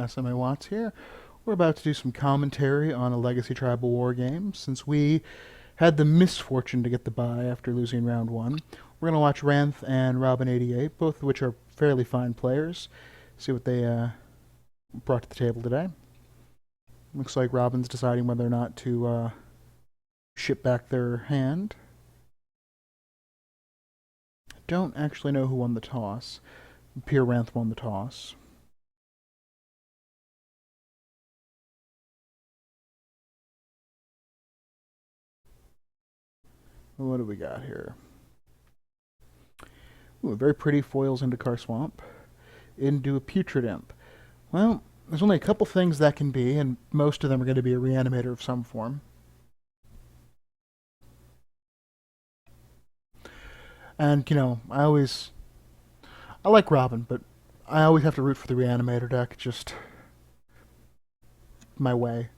SMA Watts here. We're about to do some commentary on a Legacy Tribal War game. Since we had the misfortune to get the bye after losing round one, we're going to watch Ranth and Robin88, both of which are fairly fine players. See what they brought to the table today. Looks like Robin's deciding whether or not to ship back their hand. Don't actually know who won the toss. Pierre Ranth won the toss. What do we got here? Ooh, a very pretty foils into Car Swamp. Into a Putrid Imp. Well, there's only a couple things that can be, and most of them are going to be a reanimator of some form. And, I like Robin, but I always have to root for the reanimator deck, just my way.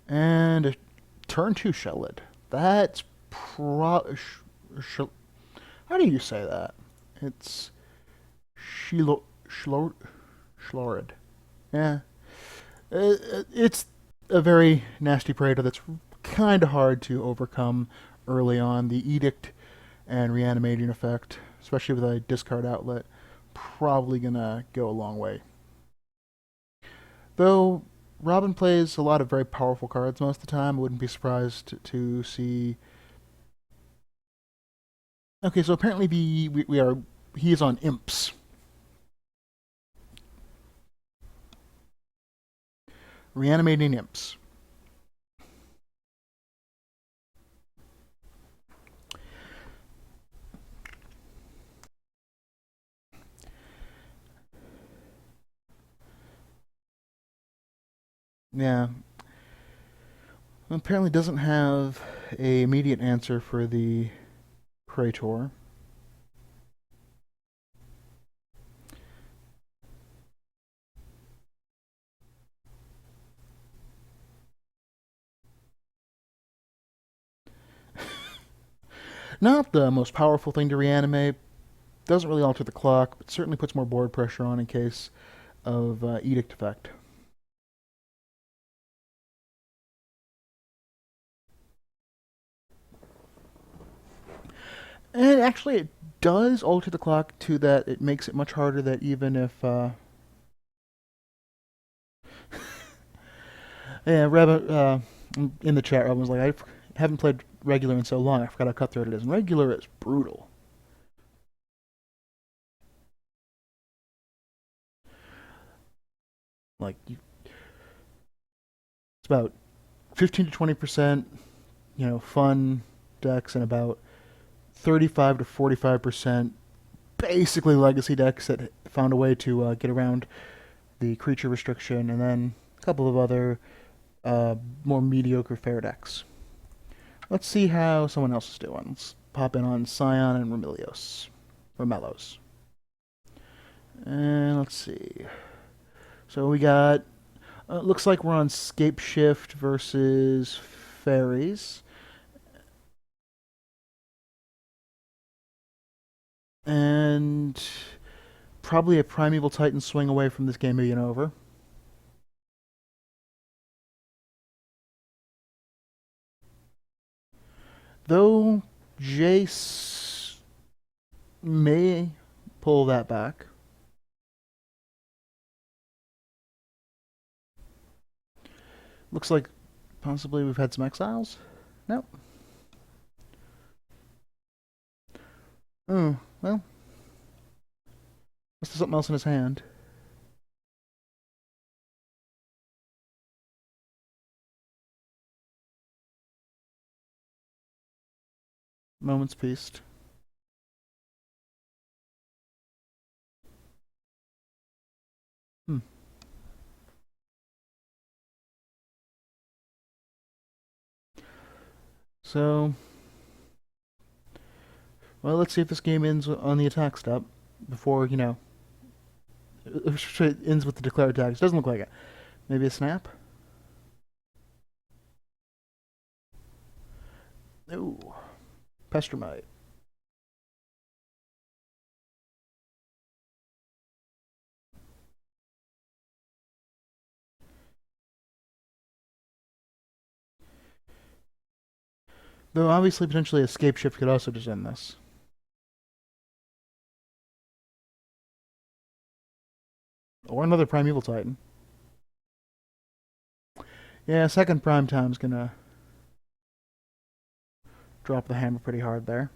And a turn 2 Shellid. That's how do you say that? It's Shlorid. Yeah. It's a very nasty Praetor that's kind of hard to overcome early on. The Edict and Reanimating effect, especially with a discard outlet, probably going to go a long way. Though Robin plays a lot of very powerful cards most of the time, I wouldn't be surprised to see. Okay, so apparently he is on imps. Reanimating imps. Yeah. Apparently doesn't have a immediate answer for the Praetor. Not the most powerful thing to reanimate. Doesn't really alter the clock, but certainly puts more board pressure on in case of Edict effect. And actually, it does alter the clock to that it makes it much harder that even if. Yeah, Rabbit, in the chat, Robin was like, I haven't played regular in so long, I forgot how cutthroat it is. And regular is brutal. Like, it's about 15 to 20%, fun decks, and about 35 to 45% basically legacy decks that found a way to get around the creature restriction, and then a couple of other more mediocre fair decks. Let's see how someone else is doing. Let's pop in on Scion and Romelos. And let's see. So we got. Looks like we're on Scape Shift versus Fairies. And probably a Primeval Titan swing away from this game being over. Though Jace may pull that back. Looks like possibly we've had some exiles. Nope. Oh, well. Must have something else in his hand. Moment's Peace. Hmm. So, well, let's see if this game ends on the attack step before, it ends with the declared attacks. Doesn't look like it. Maybe a snap? Ooh. Pestermite. Though obviously potentially escape shift could also just end this. Or another Primeval Titan. Yeah, second prime time's gonna drop the hammer pretty hard there.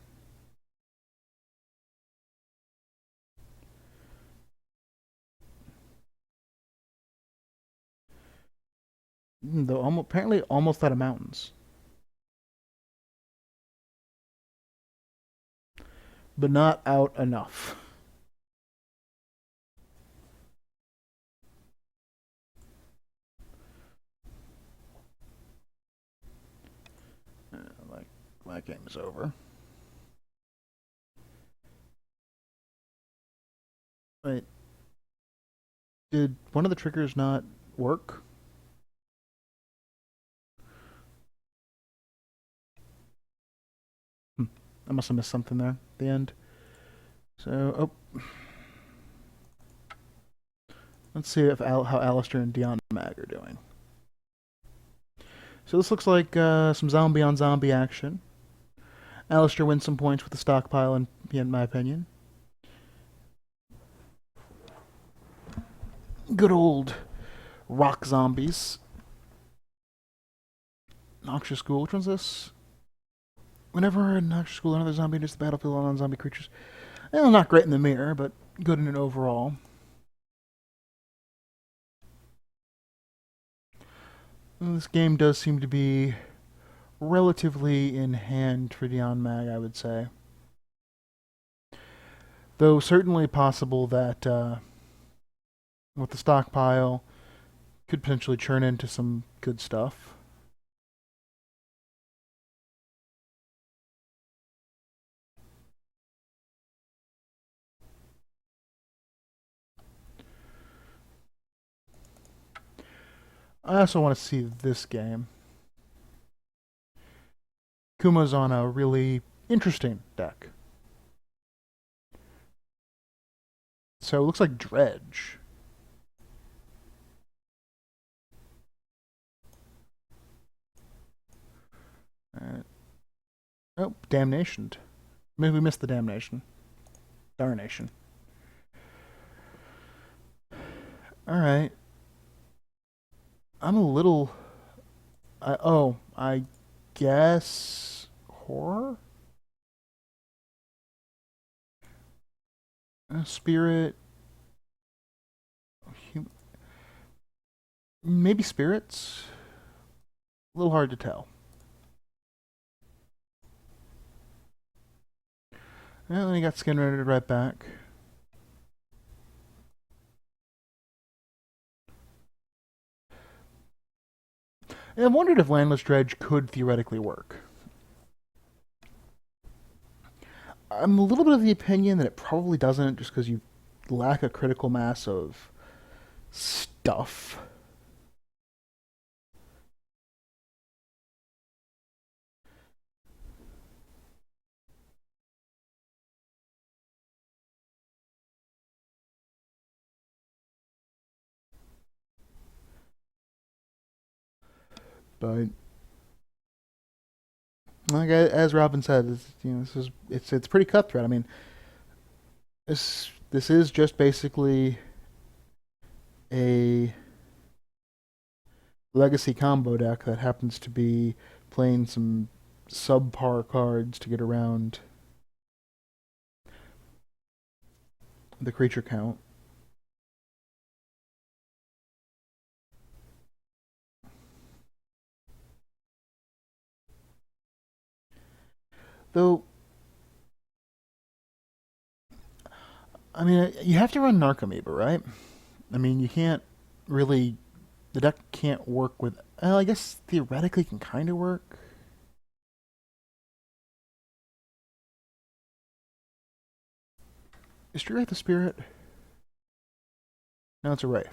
Though apparently almost out of mountains. But not out enough. Like, that game is over. Wait, did one of the triggers not work? I must have missed something there at the end. So, oh, let's see if how Alistair and Dion Mag are doing. So this looks like some zombie on zombie action. Alistair wins some points with the stockpile, in my opinion. Good old rock zombies. Noxious Ghoul. Which one's this? Whenever a Noxious Ghoul or another zombie enters the battlefield on zombie creatures. Well, not great in the mirror, but good in it overall. And this game does seem to be relatively in hand for Dion Mag, I would say. Though certainly possible that with the stockpile could potentially churn into some good stuff. I also want to see this game. Kuma's on a really interesting deck. So it looks like Dredge. Alright. Oh, Damnation. Maybe we missed the Damnation. Darnation. Alright. I'm a little... I guess... Horror? Spirit... Maybe spirits? A little hard to tell. And then he got skin rendered right back. And I wondered if Landless Dredge could theoretically work. I'm a little bit of the opinion that it probably doesn't, just because you lack a critical mass of stuff. But like as Robin said, it's pretty cutthroat. I mean, this is just basically a legacy combo deck that happens to be playing some subpar cards to get around the creature count. Though, I mean, you have to run Narcomoeba, right? I mean, you can't really. The deck can't work with. Well, I guess theoretically can kind of work. Is Street Wraith a spirit? No, it's a Wraith.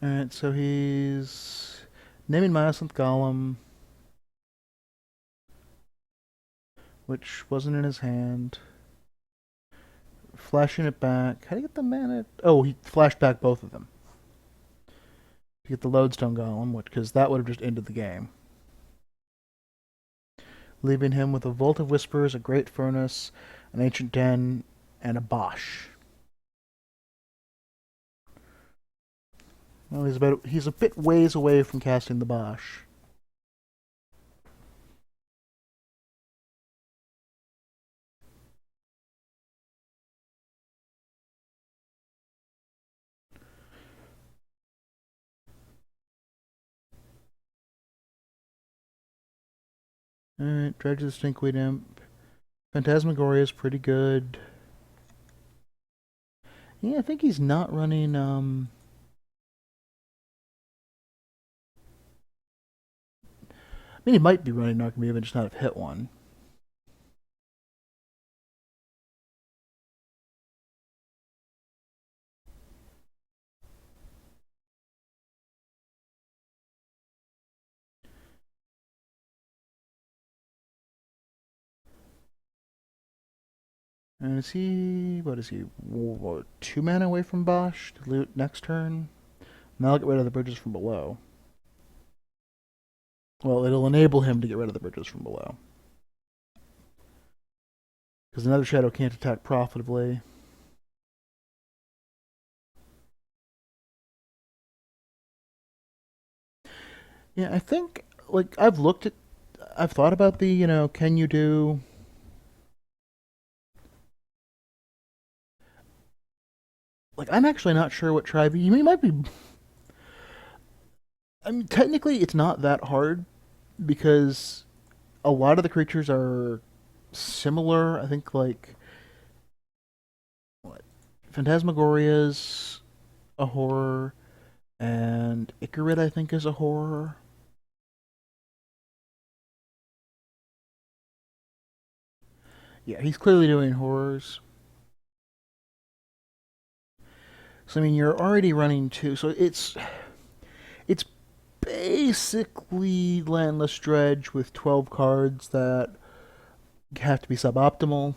Alright, so he's naming Myosynth Golem. which wasn't in his hand. Flashing it back. How do you get the mana? Oh, he flashed back both of them to get the Lodestone Golem, because that would have just ended the game. Leaving him with a Vault of Whispers, a Great Furnace, an Ancient Den, and a Bosch. Well, he's a bit ways away from casting the Bosch. Alright, Dredge the Stinkweed Imp. Phantasmagoria is pretty good. Yeah, I think he's not running, I mean, he might be running Narcomoeba, just not have hit one. And is he, what is he, what, 2 mana away from Bosch to loot next turn? Now I'll get rid of the bridges from below. Well, it'll enable him to get rid of the bridges from below. Because another shadow can't attack profitably. Yeah, I think, like, I've thought about the, can you do. Like, I'm actually not sure what tribe. You might be. I mean, technically, it's not that hard because a lot of the creatures are similar. I think, like, what? Phantasmagoria's a horror, and Icarid, I think, is a horror. Yeah, he's clearly doing horrors. So, I mean, you're already running two. So it's basically Landless Dredge with 12 cards that have to be suboptimal.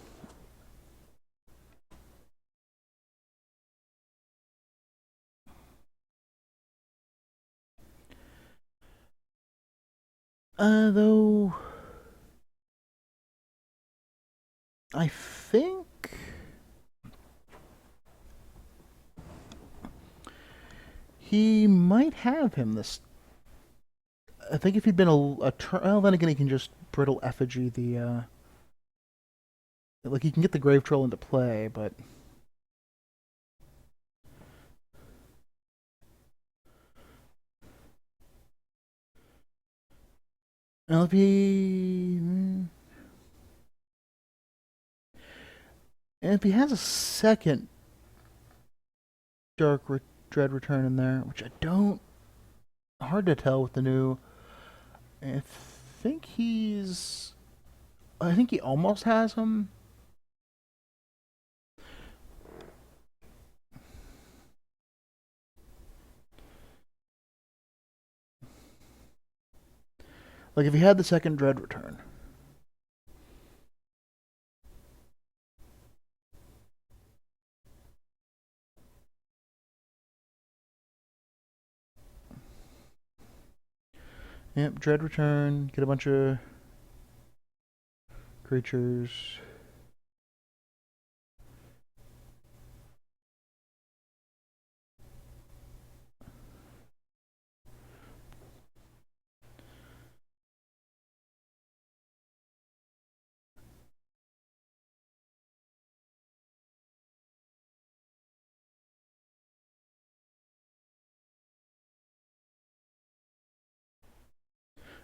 Though I think he might have him this. I think if he'd been a turn, well, then again, he can just brittle effigy the. Like he can get the grave troll into play, but well, if he has a second Dread Return in there, which I don't. Hard to tell with the new. I think he's. I think he almost has him. Like if he had the second Dread Return. Yep, Dread Return. Get a bunch of creatures.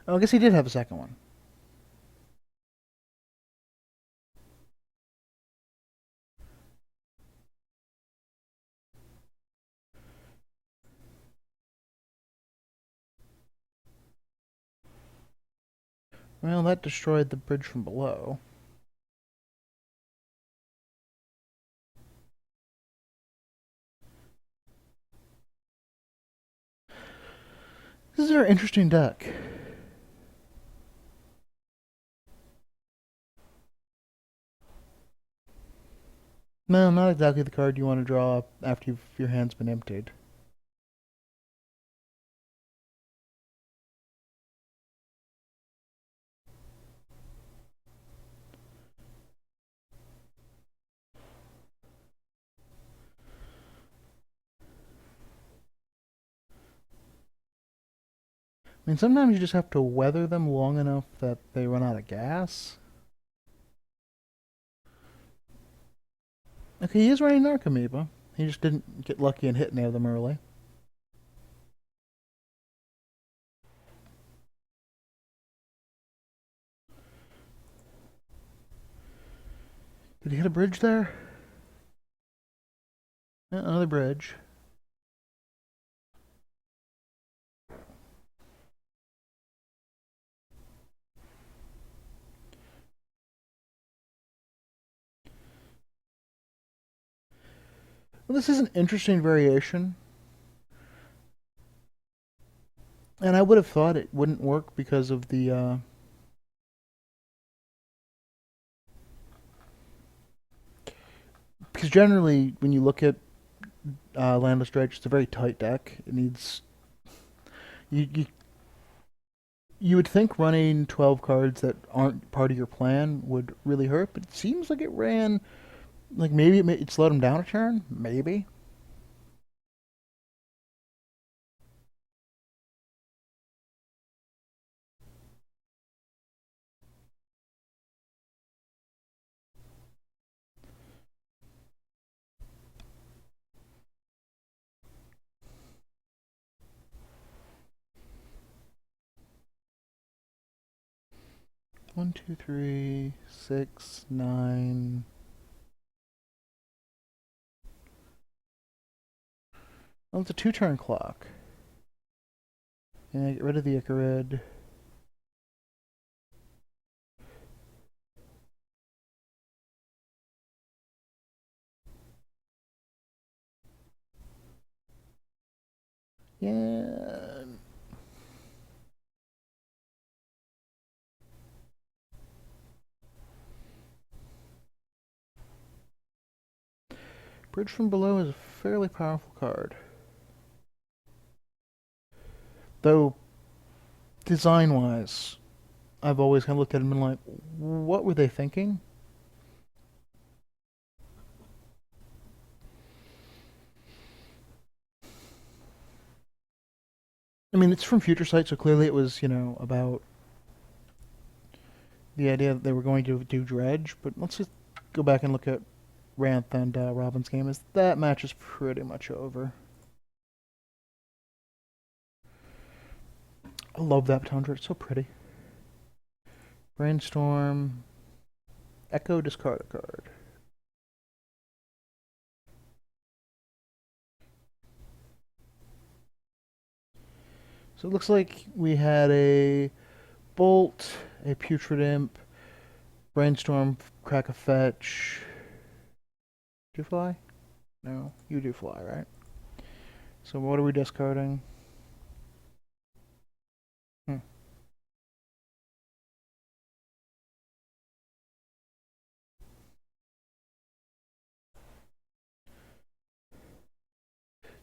Oh, I guess he did have a second one. Well, that destroyed the bridge from below. This is a very interesting deck. No, not exactly the card you want to draw after your hand's been emptied. I mean, sometimes you just have to weather them long enough that they run out of gas. Okay, he is running Narcomoeba. He just didn't get lucky and hit any of them early. Did he hit a bridge there? Another bridge. Well, this is an interesting variation, and I would have thought it wouldn't work because of the. Because generally, when you look at Landless Dredge, it's a very tight deck. It needs you, you you would think running 12 cards that aren't part of your plan would really hurt, but it seems like it ran like maybe it slowed him down a turn, maybe. 1, 2, 3, 6, 9. Oh, it's a 2-turn clock. Yeah, get rid of the Icarid. Yeah. Bridge from Below is a fairly powerful card. Though, design wise, I've always kind of looked at it and been like, what were they thinking? I mean, it's from Future Sight, so clearly it was, about the idea that they were going to do Dredge. But let's just go back and look at Ranth and Robin's game. Is that match is pretty much over. I love that Tundra. It's so pretty. Brainstorm. Echo, discard a card. So it looks like we had a Bolt, a Putrid Imp, Brainstorm, Crack a Fetch. Do you fly? No, you do fly, right? So what are we discarding? Hmm.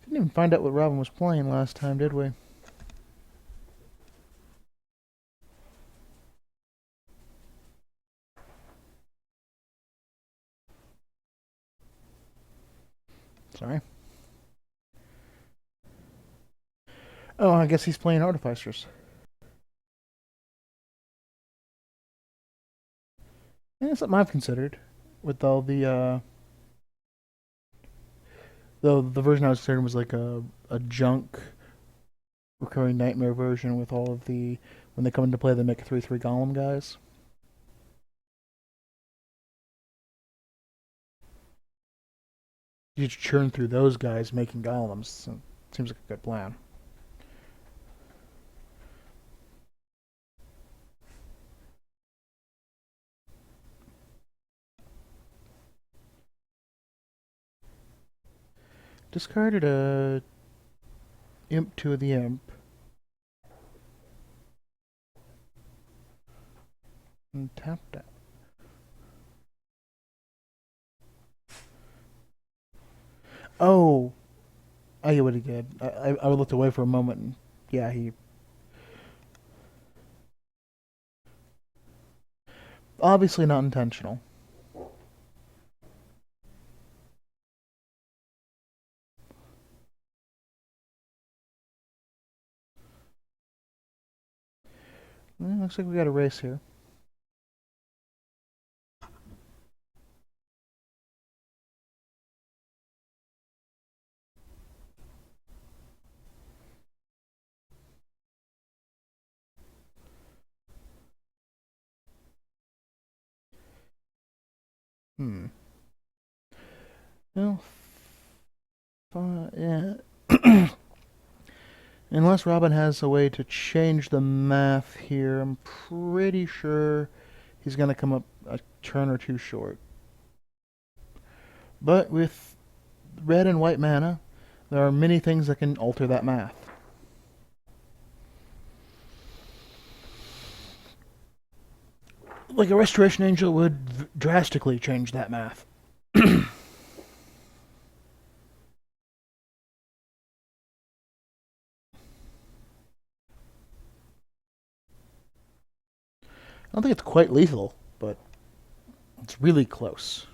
Didn't even find out what Robin was playing last time, did we? Sorry. Oh, I guess he's playing Artificers. Yeah, something I've considered. With all the version I was considering was like a junk recurring nightmare version with all of the when they come into play they make 3/3 golem guys. You just churn through those guys making golems. So seems like a good plan. Discarded a imp to the imp. And tapped that. Oh, I get what he did. I looked away for a moment, and yeah, he obviously not intentional. Looks like we got a race here. Hmm. Well, yeah. Unless Robin has a way to change the math here, I'm pretty sure he's going to come up a turn or two short. But with red and white mana, there are many things that can alter that math. Like a Restoration Angel would drastically change that math. I don't think it's quite lethal, but it's really close.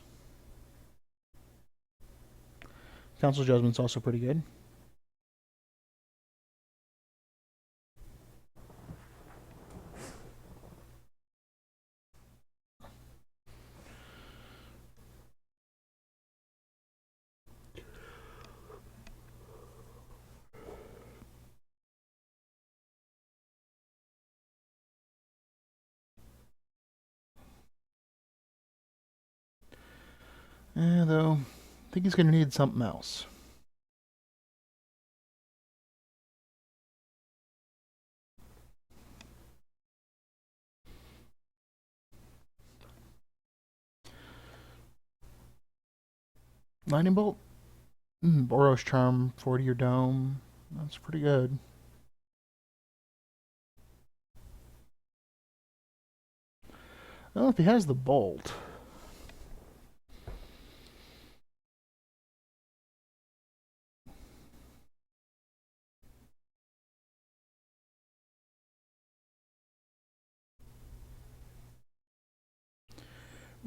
Council Judgment's also pretty good. Though, I think he's going to need something else. Lightning Bolt? Boros Charm, 40 your dome. That's pretty good. Well, if he has the Bolt.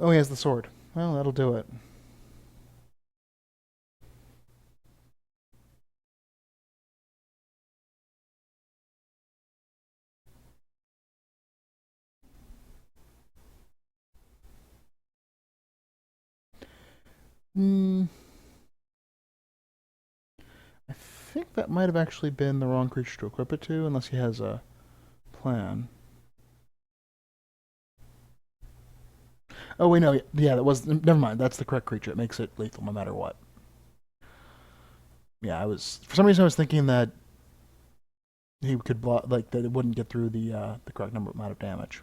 Oh, he has the sword. Well, that'll do it. Hmm. I think that might have actually been the wrong creature to equip it to, unless he has a plan. Oh wait, no, yeah, that was. Never mind. That's the correct creature. It makes it lethal no matter what. Yeah, I was for some reason I was thinking that he could block, like that it wouldn't get through the correct number amount of damage.